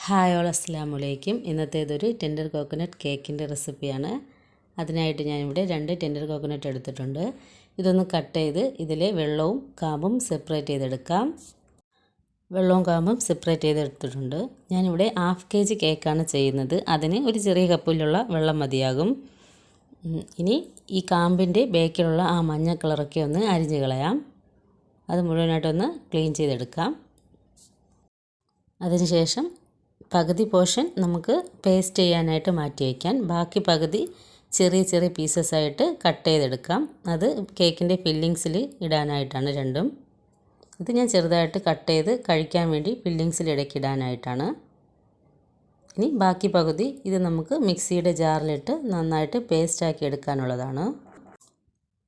Hi all അസ്സലാമു അലൈക്കും. ഇന്നത്തേതൊരു tender coconut കേക്കിൻ്റെ റെസിപ്പിയാണ്. അതിനായിട്ട് ഞാനിവിടെ 2 ടെൻഡർ കോക്കനട്ട് എടുത്തിട്ടുണ്ട്. ഇതൊന്ന് കട്ട് ചെയ്ത് ഇതിലെ വെള്ളവും കാമ്പും സെപ്പറേറ്റ് ചെയ്തെടുക്കാം. വെള്ളവും കാമ്പും സെപ്പറേറ്റ് ചെയ്തെടുത്തിട്ടുണ്ട്. ഞാനിവിടെ 1/2 kg കേക്കാണ് ചെയ്യുന്നത്. അതിന് ഒരു ചെറിയ കപ്പിലുള്ള വെള്ളം മതിയാകും. ഇനി ഈ കാമ്പിൻ്റെ ബേക്കിലുള്ള ആ മഞ്ഞ കളറൊക്കെ ഒന്ന് അരിഞ്ഞ് കളയാം. അത് മുഴുവനായിട്ടൊന്ന് ക്ലീൻ ചെയ്തെടുക്കാം. അതിനുശേഷം പകുതി പോർഷൻ നമുക്ക് പേസ്റ്റ് ചെയ്യാനായിട്ട് മാറ്റി വയ്ക്കാൻ, ബാക്കി പകുതി ചെറിയ ചെറിയ പീസസ് ആയിട്ട് കട്ട് ചെയ്തെടുക്കാം. അത് കേക്കിൻ്റെ ഫില്ലിങ്സിൽ ഇടാനായിട്ടാണ് രണ്ടും. ഇത് ഞാൻ ചെറുതായിട്ട് കട്ട് ചെയ്ത് കഴിക്കാൻ വേണ്ടി ഫില്ലിങ്സിൽ ഇടയ്ക്ക് ഇടാനായിട്ടാണ്. ഇനി ബാക്കി പകുതി ഇത് നമുക്ക് മിക്സിയുടെ ജാറിലിട്ട് നന്നായിട്ട് പേസ്റ്റാക്കി എടുക്കാനുള്ളതാണ്.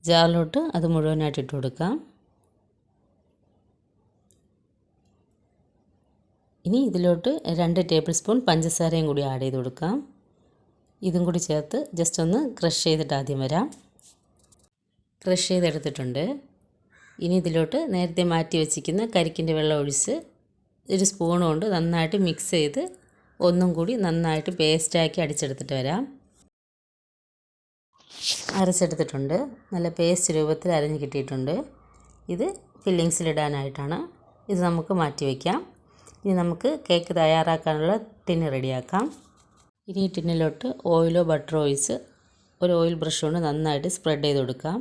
ജാറിലോട്ട് അത് മുഴുവനായിട്ട് ഇട്ട് കൊടുക്കാം. ഇനി ഇതിലോട്ട് 2 ടേബിൾ സ്പൂൺ പഞ്ചസാരയും കൂടി ആഡ് ചെയ്ത് കൊടുക്കാം. ഇതും കൂടി ചേർത്ത് ജസ്റ്റ് ഒന്ന് ക്രഷ് ചെയ്തിട്ട് ആദ്യം വരാം. ക്രഷ് ചെയ്തെടുത്തിട്ടുണ്ട്. ഇനി ഇതിലോട്ട് നേരത്തെ മാറ്റി വെച്ചിരിക്കുന്ന കരിക്കിൻ്റെ വെള്ളം ഒഴിച്ച് ഒരു സ്പൂൺ കൊണ്ട് നന്നായിട്ട് മിക്സ് ചെയ്ത് ഒന്നും കൂടി നന്നായിട്ട് പേസ്റ്റാക്കി അടിച്ചെടുത്തിട്ട് വരാം. അരച്ചെടുത്തിട്ടുണ്ട്. നല്ല പേസ്റ്റ് രൂപത്തിൽ അരഞ്ഞ് കിട്ടിയിട്ടുണ്ട്. ഇത് ഫില്ലിങ്സിലിടാനായിട്ടാണ്. ഇത് നമുക്ക് മാറ്റി വയ്ക്കാം. ഇനി നമുക്ക് കേക്ക് തയ്യാറാക്കാനുള്ള ടിന്ന് റെഡിയാക്കാം. ഇനി ഈ ടിന്നിലോട്ട് ഓയിലോ ബട്ടറോ ഒഴിച്ച് ഒരു ഓയിൽ ബ്രഷ് കൊണ്ട് നന്നായിട്ട് സ്പ്രെഡ് ചെയ്ത് കൊടുക്കാം.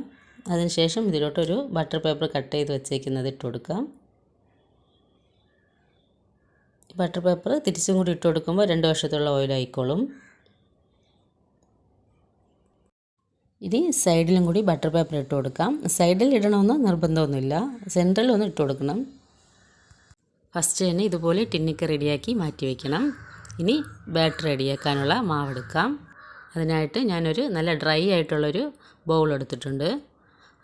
അതിനുശേഷം ഇതിലോട്ടൊരു ബട്ടർ പേപ്പർ കട്ട് ചെയ്ത് വെച്ചേക്കുന്നത് ഇട്ട് കൊടുക്കാം. ബട്ടർ പേപ്പർ തിരിച്ചും കൂടി ഇട്ട് കൊടുക്കുമ്പോൾ 2 വശത്തുള്ള ഓയിലായിക്കോളും. ഇനി സൈഡിലും കൂടി ബട്ടർ പേപ്പർ ഇട്ട് കൊടുക്കാം. സൈഡിൽ ഇടണമെന്ന് നിർബന്ധമൊന്നുമില്ല, സെൻട്രൽ ഒന്ന് ഇട്ട് കൊടുക്കണം. ഫസ്റ്റ് തന്നെ ഇതുപോലെ ടിന്നൊക്കെ റെഡിയാക്കി മാറ്റി വയ്ക്കണം. ഇനി ബാറ്റർ റെഡിയാക്കാനുള്ള മാവെടുക്കാം. അതിനായിട്ട് ഞാനൊരു നല്ല ഡ്രൈ ആയിട്ടുള്ളൊരു ബൗൾ എടുത്തിട്ടുണ്ട്.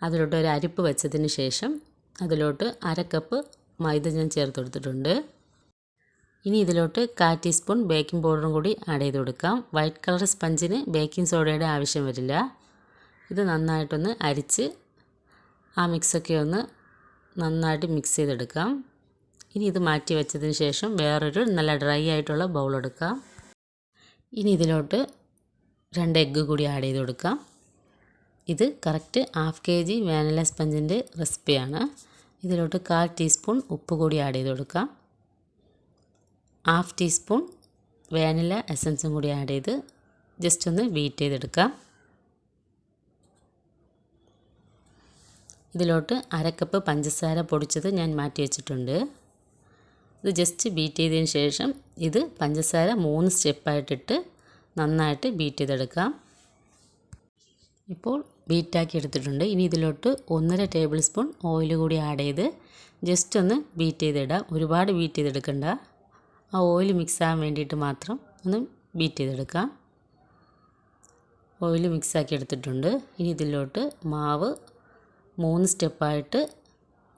അതിലോട്ട് ഒരു അരിപ്പ് വെച്ചതിന് ശേഷം അതിലോട്ട് 1/2 കപ്പ് മൈദ ഞാൻ ചേർത്ത് കൊടുത്തിട്ടുണ്ട്. ഇനി ഇതിലോട്ട് 1/4 ടീസ്പൂൺ ബേക്കിംഗ് പൗഡറും കൂടി ആഡ് ചെയ്ത് കൊടുക്കാം. വൈറ്റ് കളർ സ്പഞ്ചിന് ബേക്കിംഗ് സോഡയുടെ ആവശ്യം വരില്ല. ഇത് നന്നായിട്ടൊന്ന് അരിച്ച് ആ മിക്സൊക്കെ ഒന്ന് നന്നായിട്ട് മിക്സ് ചെയ്തെടുക്കാം. ഇനി ഇത് മാറ്റി വെച്ചതിന് ശേഷം വേറൊരു നല്ല ഡ്രൈ ആയിട്ടുള്ള ബൗൾ എടുക്കാം. ഇനി ഇതിലോട്ട് 2 എഗ്ഗ് കൂടി ആഡ് ചെയ്ത് കൊടുക്കാം. ഇത് കറക്റ്റ് 1/2 kg വാനില സ്പഞ്ചിൻ്റെ റെസിപ്പിയാണ്. ഇതിലോട്ട് 1/4 ടീസ്പൂൺ ഉപ്പ് കൂടി ആഡ് ചെയ്ത് കൊടുക്കാം. 1/2 ടീസ്പൂൺ വാനില എസൻസും കൂടി ആഡ് ചെയ്ത് ജസ്റ്റ് ഒന്ന് ബീറ്റ് ചെയ്തെടുക്കാം. ഇതിലോട്ട് 1/2 കപ്പ് പഞ്ചസാര പൊടിച്ചത് ഞാൻ മാറ്റി വെച്ചിട്ടുണ്ട്. ഇത് ജസ്റ്റ് ബീറ്റ് ചെയ്തതിന് ശേഷം ഇത് പഞ്ചസാര 3 സ്റ്റെപ്പായിട്ടിട്ട് നന്നായിട്ട് ബീറ്റ് ചെയ്തെടുക്കാം. ഇപ്പോൾ ബീറ്റാക്കി എടുത്തിട്ടുണ്ട്. ഇനി ഇതിലോട്ട് 1.5 ടേബിൾ സ്പൂൺ ഓയിൽ കൂടി ആഡ് ചെയ്ത് ജസ്റ്റ് ഒന്ന് ബീറ്റ് ചെയ്തിടാം. ഒരുപാട് ബീറ്റ് ചെയ്തെടുക്കണ്ട, ആ ഓയിൽ മിക്സ് ആകാൻ വേണ്ടിയിട്ട് മാത്രം ഒന്ന് ബീറ്റ് ചെയ്തെടുക്കാം. ഓയിൽ മിക്സാക്കി എടുത്തിട്ടുണ്ട്. ഇനി ഇതിലോട്ട് മാവ് 3 സ്റ്റെപ്പായിട്ട്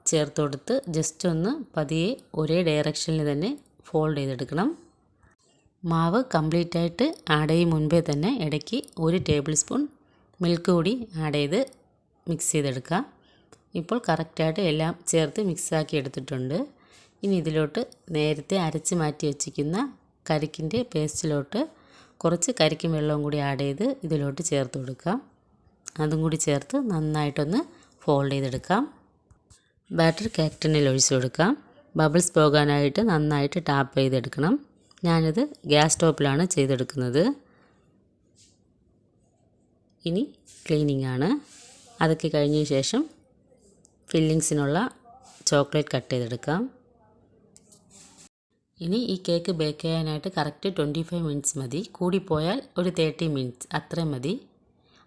ചേർത്ത് കൊടുത്ത് ജസ്റ്റ് ഒന്ന് പതിയെ ഒരേ ഡയറക്ഷനിൽ തന്നെ ഫോൾഡ് ചെയ്തെടുക്കണം. മാവ് കംപ്ലീറ്റ് ആയിട്ട് ആഡ് ചെയ്യും മുൻപേ തന്നെ ഇടയ്ക്ക് 1 ടേബിൾ സ്പൂൺ മിൽക്ക് കൂടി ആഡ് ചെയ്ത് മിക്സ് ചെയ്തെടുക്കാം. ഇപ്പോൾ കറക്റ്റായിട്ട് എല്ലാം ചേർത്ത് മിക്സാക്കി എടുത്തിട്ടുണ്ട്. ഇനി ഇതിലോട്ട് നേരത്തെ അരച്ച് മാറ്റി വെച്ചിരിക്കുന്ന കരിക്കിൻ്റെ പേസ്റ്റിലോട്ട് കുറച്ച് കരിക്കും വെള്ളവും കൂടി ആഡ് ചെയ്ത് ഇതിലോട്ട് ചേർത്ത് കൊടുക്കാം. അതും കൂടി ചേർത്ത് നന്നായിട്ടൊന്ന് ഫോൾഡ് ചെയ്തെടുക്കാം. ബാറ്റർ കേക്ക് ടിന്നിൽ ഒഴിച്ച് കൊടുക്കാം. ബബിൾസ് പോകാനായിട്ട് നന്നായിട്ട് ടാപ്പ് ചെയ്തെടുക്കണം. ഞാനിത് ഗ്യാസ് സ്റ്റോപ്പിലാണ് ചെയ്തെടുക്കുന്നത്. ഇനി ക്ലീനിങ് ആണ്. അതൊക്കെ കഴിഞ്ഞ ശേഷം ഫില്ലിങ്സിനുള്ള ചോക്ലേറ്റ് കട്ട് ചെയ്തെടുക്കാം. ഇനി ഈ കേക്ക് ബേക്ക് ചെയ്യാനായിട്ട് കറക്റ്റ് 25 മിനിറ്റ്സ് മതി. കൂടിപ്പോയാൽ ഒരു 30 മിനിറ്റ്സ് അത്രയും മതി.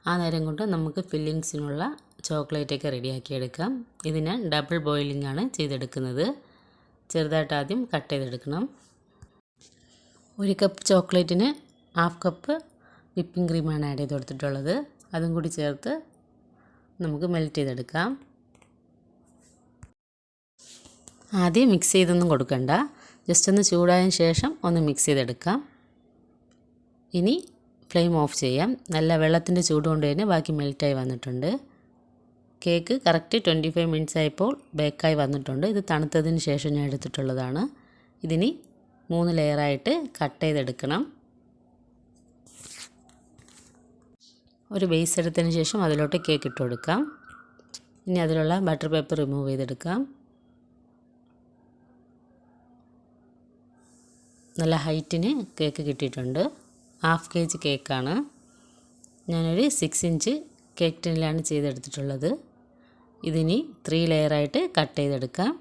ആ നേരം കൊണ്ട് നമുക്ക് ഫില്ലിങ്സിനുള്ള ചോക്ലേറ്റൊക്കെ റെഡിയാക്കി എടുക്കാം. ഇത് ഞാൻ ഡബിൾ ബോയിലിംഗ് ആണ് ചെയ്തെടുക്കുന്നത്. ചെറുതായിട്ട് ആദ്യം കട്ട് ചെയ്തെടുക്കണം. 1 കപ്പ് ചോക്ലേറ്റിന് 1/2 കപ്പ് വിപ്പിംഗ് ക്രീമാണ് ആഡ് ചെയ്ത് കൊടുത്തിട്ടുള്ളത്. അതും കൂടി ചേർത്ത് നമുക്ക് മെൽറ്റ് ചെയ്തെടുക്കാം. ആദ്യം മിക്സ് ചെയ്തൊന്നും കൊടുക്കണ്ട, ജസ്റ്റ് ഒന്ന് ചൂടായതിന് ശേഷം ഒന്ന് മിക്സ് ചെയ്തെടുക്കാം. ഇനി ഫ്ലെയിം ഓഫ് ചെയ്യാം. നല്ല വെള്ളത്തിൻ്റെ ചൂട് കൊണ്ട് തന്നെ ബാക്കി മെൽറ്റായി വന്നിട്ടുണ്ട്. കേക്ക് കറക്റ്റ് 25 മിനിറ്റ്സ് ആയപ്പോൾ ബേക്കായി വന്നിട്ടുണ്ട്. ഇത് തണുത്തതിന് ശേഷം ഞാൻ എടുത്തിട്ടുള്ളതാണ്. ഇതിനി 3 ലെയറായിട്ട് കട്ട് ചെയ്തെടുക്കണം. ഒരു ബേസ് എടുത്തതിന് ശേഷം അതിലോട്ട് കേക്ക് ഇട്ട് കൊടുക്കാം. ഇനി അതിലുള്ള ബട്ടർ പേപ്പർ റിമൂവ് ചെയ്തെടുക്കാം. നല്ല ഹൈറ്റിന് കേക്ക് കിട്ടിയിട്ടുണ്ട്. 1/2 kg കേക്കാണ്. ഞാനൊരു 6 ഇഞ്ച് കേക്ക് ടിന്നിലാണ് ചെയ്തെടുത്തിട്ടുള്ളത്. ഇതിനി 3 ലെയറായിട്ട് കട്ട് ചെയ്തെടുക്കാം.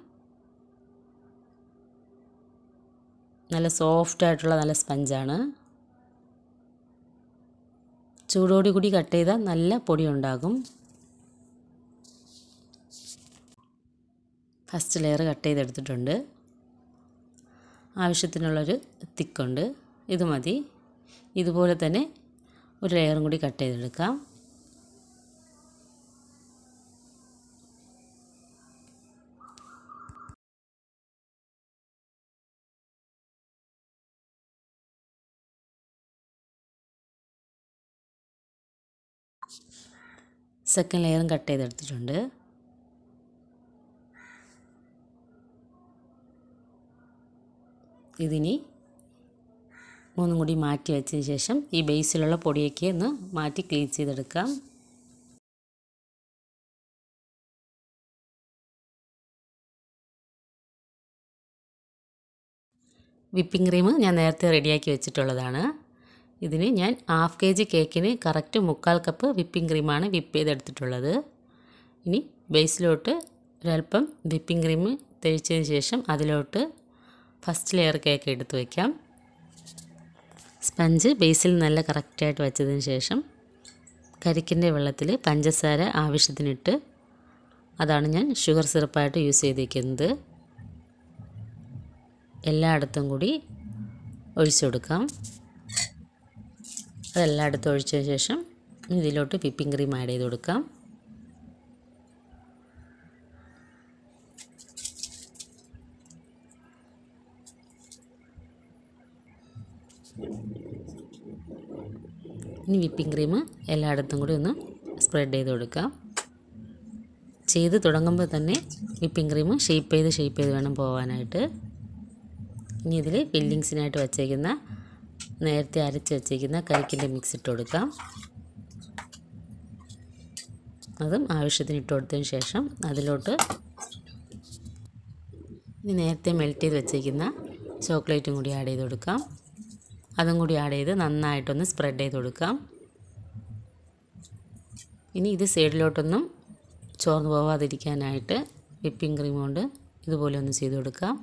നല്ല സോഫ്റ്റായിട്ടുള്ള നല്ല സ്പഞ്ചാണ്. ചൂടോടു കൂടി കട്ട് ചെയ്താൽ നല്ല പൊടി ഉണ്ടാകും. ഫസ്റ്റ് ലെയർ കട്ട് ചെയ്തെടുത്തിട്ടുണ്ട്. ആവശ്യത്തിനുള്ളൊരു തിക്കുണ്ട്. ഇത് മതി. ഇതുപോലെ തന്നെ ഒരു ലെയറും കൂടി കട്ട് ചെയ്തെടുക്കാം. സെക്കൻഡ് ലെയറും കട്ട് ചെയ്തെടുത്തിട്ടുണ്ട്. ഇതിനി മൂന്നും കൂടി മാറ്റി വെച്ചതിന് ശേഷം ഈ ബേസിലുള്ള പൊടിയൊക്കെ ഒന്ന് മാറ്റി ക്ലീൻ ചെയ്തെടുക്കാം. വിപ്പിംഗ് ക്രീം ഞാൻ നേരത്തെ റെഡിയാക്കി വെച്ചിട്ടുള്ളതാണ്. ഇതിന് ഞാൻ 1/2 kg കേക്കിന് കറക്റ്റ് 1/4 കപ്പ് വിപ്പിംഗ് ക്രീമാണ് വിപ്പ് ചെയ്തെടുത്തിട്ടുള്ളത്. ഇനി ബേസിലോട്ട് ഒരല്പം വിപ്പിംഗ് ക്രീം തേച്ചതിന് ശേഷം അതിലോട്ട് ഫസ്റ്റ് ലെയർ കേക്ക് എടുത്ത് വയ്ക്കാം. സ്പഞ്ച് ബേസിൽ നല്ല കറക്റ്റായിട്ട് വെച്ചതിന് ശേഷം കരിക്കിൻ്റെ വെള്ളത്തിൽ പഞ്ചസാര ആവശ്യത്തിനിട്ട്, അതാണ് ഞാൻ ഷുഗർ സിറപ്പായിട്ട് യൂസ് ചെയ്തിരിക്കുന്നത്, എല്ലായിടത്തും കൂടി ഒഴിച്ചു കൊടുക്കാം. അതെല്ലായിടത്തും ഒഴിച്ചതിന് ശേഷം ഇതിലോട്ട് വിപ്പിംഗ് ക്രീം ആഡ് ചെയ്ത് കൊടുക്കാം. ഇനി വിപ്പിംഗ് ക്രീം എല്ലായിടത്തും കൂടി ഒന്ന് സ്പ്രെഡ് ചെയ്ത് കൊടുക്കാം. ചെയ്ത് തുടങ്ങുമ്പോൾ തന്നെ വിപ്പിംഗ് ക്രീം ഷേപ്പ് ചെയ്ത് വേണം പോകാനായിട്ട്. ഇനി ഇതിൽ ഫില്ലിങ്സിനായിട്ട് വച്ചേക്കുന്ന നേരത്തെ അരച്ച് വച്ചേക്കുന്ന കരിക്കിൻ്റെ മിക്സ് ഇട്ട് കൊടുക്കാം. അതും ആവശ്യത്തിന് ഇട്ട് കൊടുത്തതിന് ശേഷം അതിലോട്ട് ഇനി നേരത്തെ മെൽറ്റ് ചെയ്ത് വച്ചേക്കുന്ന ചോക്ലേറ്റും കൂടി ആഡ് ചെയ്ത് കൊടുക്കാം. അതും കൂടി ആഡ് ചെയ്ത് നന്നായിട്ടൊന്ന് സ്പ്രെഡ് ചെയ്ത് കൊടുക്കാം. ഇനി ഇത് സൈഡിലോട്ടൊന്നും ചോർന്ന് പോവാതിരിക്കാനായിട്ട് വിപ്പിംഗ് ക്രീം കൊണ്ട് ഇതുപോലെ ഒന്ന് ചെയ്ത് കൊടുക്കാം.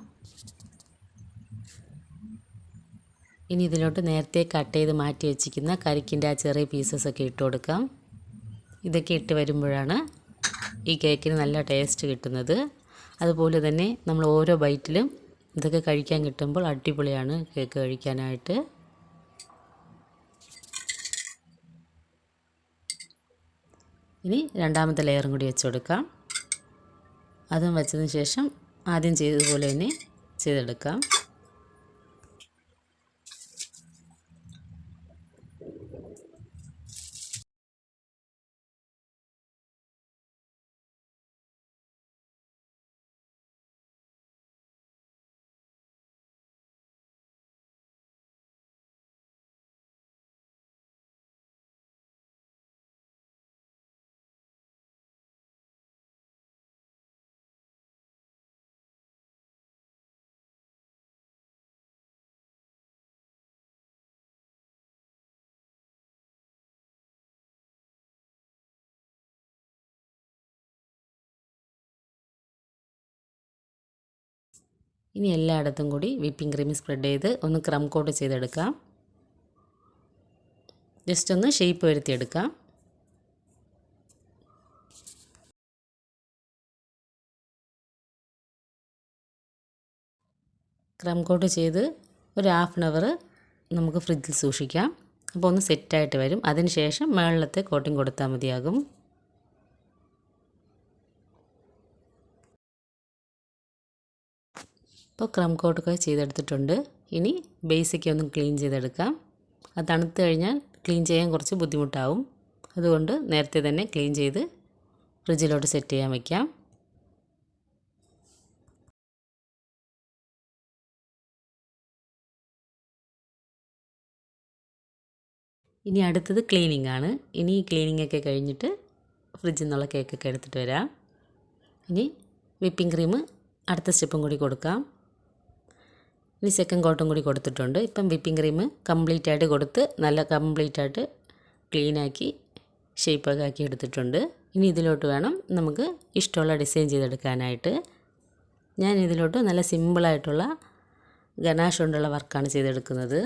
ഇനി ഇതിലോട്ട് നേരത്തെ കട്ട് ചെയ്ത് മാറ്റി വെച്ചിരിക്കുന്ന കരിക്കിൻ്റെ ആ ചെറിയ പീസസൊക്കെ ഇട്ട് കൊടുക്കാം. ഇതൊക്കെ ഇട്ട് വരുമ്പോഴാണ് ഈ കേക്കിന് നല്ല ടേസ്റ്റ് കിട്ടുന്നത്. അതുപോലെ തന്നെ നമ്മൾ ഓരോ ബൈറ്റിലും ഇതൊക്കെ കഴിക്കാൻ കിട്ടുമ്പോൾ അടിപൊളിയാണ് കേക്ക് കഴിക്കാനായിട്ട്. ഇനി രണ്ടാമത്തെ ലെയറും കൂടി വെച്ച് കൊടുക്കാം. അതും വെച്ചതിന് ശേഷം ആദ്യം ചെയ്തതുപോലെ തന്നെ ചെയ്തെടുക്കാം. ഇനി എല്ലായിടത്തും കൂടി വിപ്പിംഗ് ക്രീം സ്പ്രെഡ് ചെയ്ത് ഒന്ന് ക്രം കോട്ട് ചെയ്തെടുക്കാം. ജസ്റ്റ് ഒന്ന് ഷേപ്പ് വരുത്തിയെടുക്കാം. ക്രം കോട്ട് ചെയ്ത് ഒരു 1/2 hour നമുക്ക് ഫ്രിഡ്ജിൽ സൂക്ഷിക്കാം. അപ്പോൾ ഒന്ന് സെറ്റായിട്ട് വരും. അതിന് ശേഷം മുകളിലത്തെ കോട്ടിങ് കൊടുത്താൽ മതിയാകും. ഇപ്പോൾ ക്രം കോട്ടൊക്കെ ചെയ്തെടുത്തിട്ടുണ്ട്. ഇനി ബേസിക് ഒന്ന് ക്ലീൻ ചെയ്തെടുക്കാം. അത് തണുത്ത് കഴിഞ്ഞാൽ ക്ലീൻ ചെയ്യാൻ കുറച്ച് ബുദ്ധിമുട്ടാവും. അതുകൊണ്ട് നേരത്തെ തന്നെ ക്ലീൻ ചെയ്ത് ഫ്രിഡ്ജിലോട്ട് സെറ്റ് ചെയ്യാൻ വയ്ക്കാം. ഇനി അടുത്തത് ക്ലീനിങ് ആണ്. ഇനി ക്ലീനിങ് ഒക്കെ കഴിഞ്ഞിട്ട് ഫ്രിഡ്ജിൽ നിന്നുള്ള കേക്കൊക്കെ എടുത്തിട്ട് വരാം. ഇനി വിപ്പിംഗ് ക്രീം അടുത്ത സ്റ്റെപ്പും കൂടി കൊടുക്കാം. ഇനി സെക്കൻഡ് കോട്ടും കൂടി കൊടുത്തിട്ടുണ്ട്. ഇപ്പം വിപ്പിംഗ് ക്രീം കംപ്ലീറ്റ് ആയിട്ട് കൊടുത്ത് നല്ല കംപ്ലീറ്റ് ആയിട്ട് ക്ലീനാക്കി ഷേപ്പൊക്കെ ആക്കി എടുത്തിട്ടുണ്ട്. ഇനി ഇതിലോട്ട് വേണം നമുക്ക് ഇഷ്ടമുള്ള ഡിസൈൻ ചെയ്തെടുക്കാനായിട്ട്. ഞാൻ ഇതിലോട്ട് നല്ല സിമ്പിളായിട്ടുള്ള ഗനാഷ് കൊണ്ടുള്ള വർക്കാണ് ചെയ്തെടുക്കുന്നത്.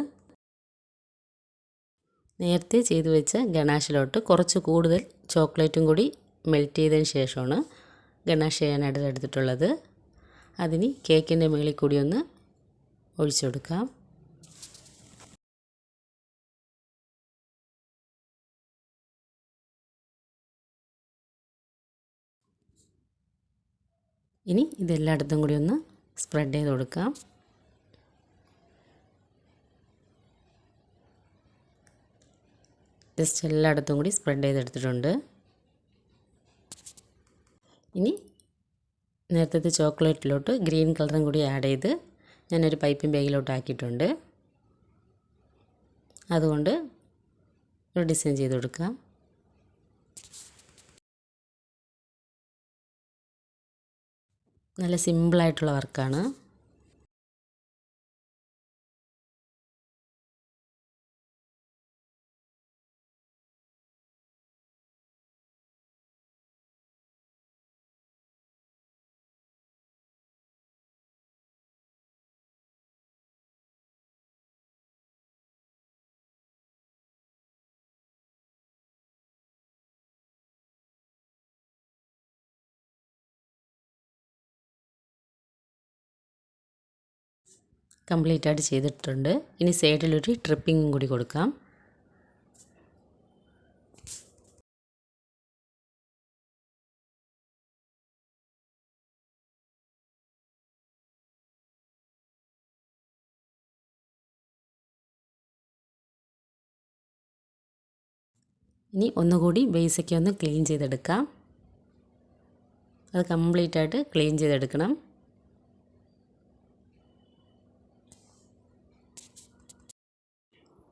നേരത്തെ ചെയ്തു വെച്ച ഗനാഷിലോട്ട് കുറച്ച് കൂടുതൽ ചോക്ലേറ്റും കൂടി മെൽറ്റ് ചെയ്തതിന് ശേഷമാണ് ഗനാഷ് ചെയ്യാനായിട്ട് എടുത്തിട്ടുള്ളത്. അതിന് കേക്കിൻ്റെ മുകളിൽ കൂടി ഒന്ന് ഒഴിച്ചു കൊടുക്കാം. ഇനി ഇതെല്ലായിടത്തും കൂടി ഒന്ന് സ്പ്രെഡ് ചെയ്ത് കൊടുക്കാം. ജസ്റ്റ് എല്ലായിടത്തും കൂടി സ്പ്രെഡ് ചെയ്തെടുത്തിട്ടുണ്ട്. ഇനി നേരത്തെ ചോക്ലേറ്റിലോട്ട് ഗ്രീൻ കളറും കൂടി ആഡ് ചെയ്ത് ഞാനൊരു പൈപ്പിംഗ് ബാഗിലോട്ട് ആക്കിയിട്ടുണ്ട്. അതുകൊണ്ട് ഒരു ഡിസൈൻ ചെയ്ത് കൊടുക്കാം. നല്ല സിമ്പിളായിട്ടുള്ള വർക്കാണ്. കംപ്ലീറ്റ് ആയിട്ട് ചെയ്തിട്ടുണ്ട്. ഇനി സൈഡിലൊരു ട്രിപ്പിങ്ങും കൂടി കൊടുക്കാം. ഇനി ഒന്നുകൂടി ബേസൊക്കെ ഒന്ന് ക്ലീൻ ചെയ്തെടുക്കാം. അത് കംപ്ലീറ്റ് ആയിട്ട് ക്ലീൻ ചെയ്തെടുക്കണം.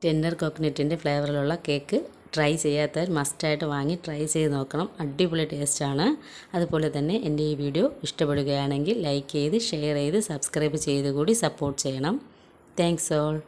ടെൻഡർ കോക്കനട്ടിൻ്റെ ഫ്ലേവറിലുള്ള കേക്ക് ട്രൈ ചെയ്യാത്തവർ മസ്റ്റായിട്ട് വാങ്ങി ട്രൈ ചെയ്ത് നോക്കണം. അടിപൊളി ടേസ്റ്റാണ്. അതുപോലെ തന്നെ എൻ്റെ ഈ വീഡിയോ ഇഷ്ടപ്പെടുകയാണെങ്കിൽ ലൈക്ക് ചെയ്ത് ഷെയർ ചെയ്ത് സബ്സ്ക്രൈബ് ചെയ്ത് കൂടി സപ്പോർട്ട് ചെയ്യണം. Thanks all.